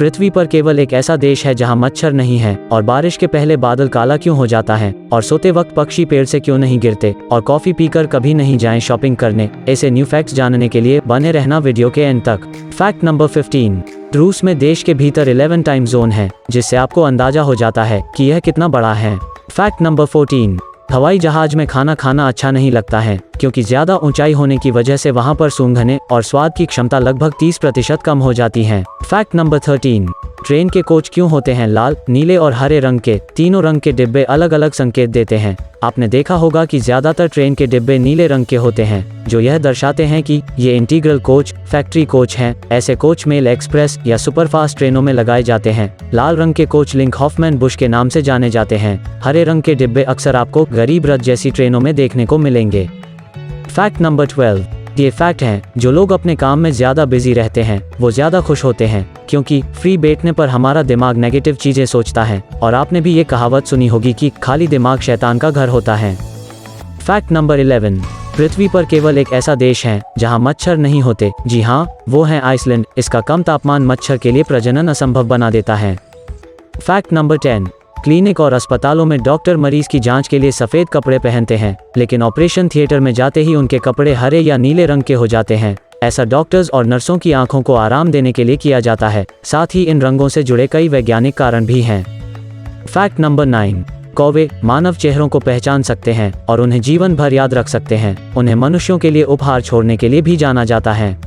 पृथ्वी पर केवल एक ऐसा देश है जहां मच्छर नहीं है, और बारिश के पहले बादल काला क्यों हो जाता है, और सोते वक्त पक्षी पेड़ से क्यों नहीं गिरते, और कॉफी पीकर कभी नहीं जाएं शॉपिंग करने। ऐसे न्यू फैक्ट्स जानने के लिए बने रहना वीडियो के एंड तक। फैक्ट नंबर 15, रूस में देश के भीतर 11 टाइम जोन है, जिससे आपको अंदाजा हो जाता है कि यह कितना बड़ा है। फैक्ट नंबर 14, हवाई जहाज में खाना खाना अच्छा नहीं लगता है, क्योंकि ज्यादा ऊंचाई होने की वजह से वहां पर सूंघने और स्वाद की क्षमता लगभग 30% कम हो जाती है। फैक्ट नंबर 13, ट्रेन के कोच क्यों होते हैं लाल, नीले और हरे रंग के। तीनों रंग के डिब्बे अलग अलग संकेत देते हैं। आपने देखा होगा कि ज्यादातर ट्रेन के डिब्बे नीले रंग के होते हैं, जो यह दर्शाते हैं कि ये इंटीग्रल कोच, फैक्ट्री कोच हैं। ऐसे कोच मेल एक्सप्रेस या सुपरफास्ट ट्रेनों में लगाए जाते हैं। लाल रंग के कोच लिंक हॉफमैन बुश के नाम से जाने जाते हैं। हरे रंग के डिब्बे अक्सर आपको गरीब रथ जैसी ट्रेनों में देखने को मिलेंगे। फैक्ट नंबर 12, ये फैक्ट है, जो लोग अपने काम में ज्यादा बिजी रहते हैं वो ज्यादा खुश होते हैं, क्योंकि फ्री बैठने पर हमारा दिमाग नेगेटिव चीजें सोचता है। और आपने भी ये कहावत सुनी होगी कि खाली दिमाग शैतान का घर होता है। फैक्ट नंबर 11, पृथ्वी पर केवल एक ऐसा देश है जहां मच्छर नहीं होते। जी हाँ, वो है आइसलैंड। इसका कम तापमान मच्छर के लिए प्रजनन असंभव बना देता है। फैक्ट नंबर 10, क्लिनिक और अस्पतालों में डॉक्टर मरीज की जांच के लिए सफ़ेद कपड़े पहनते हैं, लेकिन ऑपरेशन थिएटर में जाते ही उनके कपड़े हरे या नीले रंग के हो जाते हैं। ऐसा डॉक्टर्स और नर्सों की आंखों को आराम देने के लिए किया जाता है। साथ ही इन रंगों से जुड़े कई वैज्ञानिक कारण भी हैं। फैक्ट नंबर 9, कौवे मानव चेहरों को पहचान सकते हैं और उन्हें जीवन भर याद रख सकते हैं। उन्हें मनुष्यों के लिए उपहार छोड़ने के लिए भी जाना जाता है।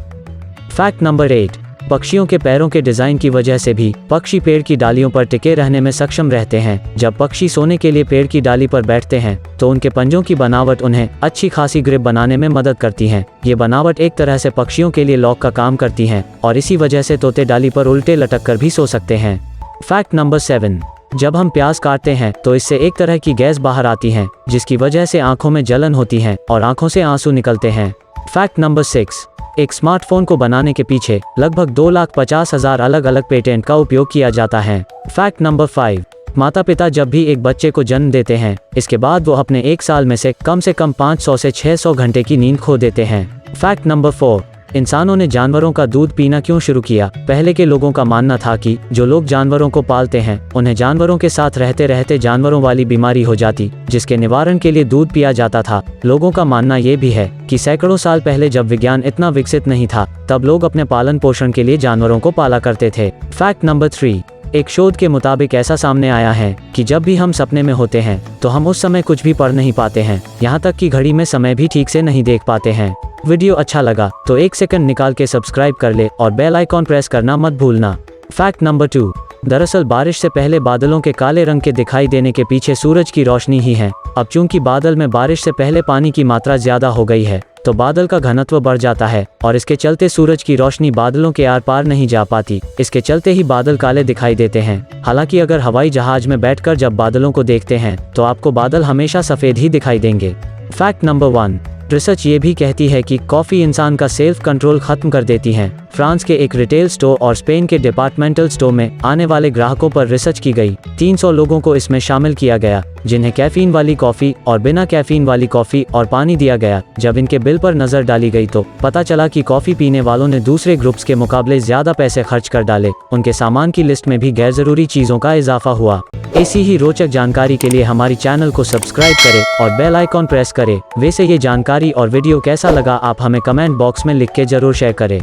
फैक्ट नंबर 8, पक्षियों के पैरों के डिजाइन की वजह से भी पक्षी पेड़ की डालियों पर टिके रहने में सक्षम रहते हैं। जब पक्षी सोने के लिए पेड़ की डाली पर बैठते हैं तो उनके पंजों की बनावट उन्हें अच्छी खासी ग्रिप बनाने में मदद करती है। ये बनावट एक तरह से पक्षियों के लिए लॉक का काम करती है, और इसी वजह से तोते डाली पर उल्टे लटक कर भी सो सकते हैं। फैक्ट नंबर 7, जब हम प्याज काटते हैं तो इससे एक तरह की गैस बाहर आती है, जिसकी वजह से आंखों में जलन होती है और आंखों से आंसू निकलते हैं। फैक्ट नंबर 6, एक स्मार्टफोन को बनाने के पीछे लगभग 2,50,000 अलग अलग पेटेंट का उपयोग किया जाता है। फैक्ट नंबर 5, माता पिता जब भी एक बच्चे को जन्म देते हैं, इसके बाद वो अपने 1 साल में से कम 500 से 600 घंटे की नींद खो देते हैं। फैक्ट नंबर 4, इंसानों ने जानवरों का दूध पीना क्यों शुरू किया। पहले के लोगों का मानना था कि जो लोग जानवरों को पालते हैं उन्हें जानवरों के साथ रहते रहते जानवरों वाली बीमारी हो जाती, जिसके निवारण के लिए दूध पिया जाता था। लोगों का मानना ये भी है कि सैकड़ों साल पहले जब विज्ञान इतना विकसित नहीं था, तब लोग अपने पालन पोषण के लिए जानवरों को पाला करते थे। फैक्ट नंबर 3, एक शोध के मुताबिक ऐसा सामने आया है कि जब भी हम सपने में होते हैं तो हम उस समय कुछ भी पढ़ नहीं पाते हैं, यहाँ तक कि घड़ी में समय भी ठीक से नहीं देख पाते हैं। वीडियो अच्छा लगा तो 1 सेकंड निकाल के सब्सक्राइब कर ले और बेल आइकॉन प्रेस करना मत भूलना। फैक्ट नंबर 2, दरअसल बारिश से पहले बादलों के काले रंग के दिखाई देने के पीछे सूरज की रोशनी ही है। अब चूंकि बादल में बारिश से पहले पानी की मात्रा ज्यादा हो गई है, तो बादल का घनत्व बढ़ जाता है और इसके चलते सूरज की रोशनी बादलों के आर पार नहीं जा पाती। इसके चलते ही बादल काले दिखाई देते हैं। हालांकि अगर हवाई जहाज में बैठकर जब बादलों को देखते हैं तो आपको बादल हमेशा सफेद ही दिखाई देंगे। फैक्ट नंबर 1, रिसर्च ये भी कहती है कि कॉफ़ी इंसान का सेल्फ कंट्रोल खत्म कर देती है। फ्रांस के एक रिटेल स्टोर और स्पेन के डिपार्टमेंटल स्टोर में आने वाले ग्राहकों पर रिसर्च की गई। 300 लोगों को इसमें शामिल किया गया, जिन्हें कैफीन वाली कॉफ़ी और बिना कैफीन वाली कॉफ़ी और पानी दिया गया। जब इनके बिल पर नज़र डाली गई तो पता चला कि कॉफ़ी पीने वालों ने दूसरे ग्रुप्स के मुकाबले ज़्यादा पैसे खर्च कर डाले। उनके सामान की लिस्ट में भी गैर ज़रूरी चीज़ों का इजाफा हुआ। ऐसी ही रोचक जानकारी के लिए हमारी चैनल को सब्सक्राइब करें और बेल आइकॉन प्रेस करें। वैसे ये जानकारी और वीडियो कैसा लगा आप हमें कमेंट बॉक्स में लिख के ज़रूर शेयर करें।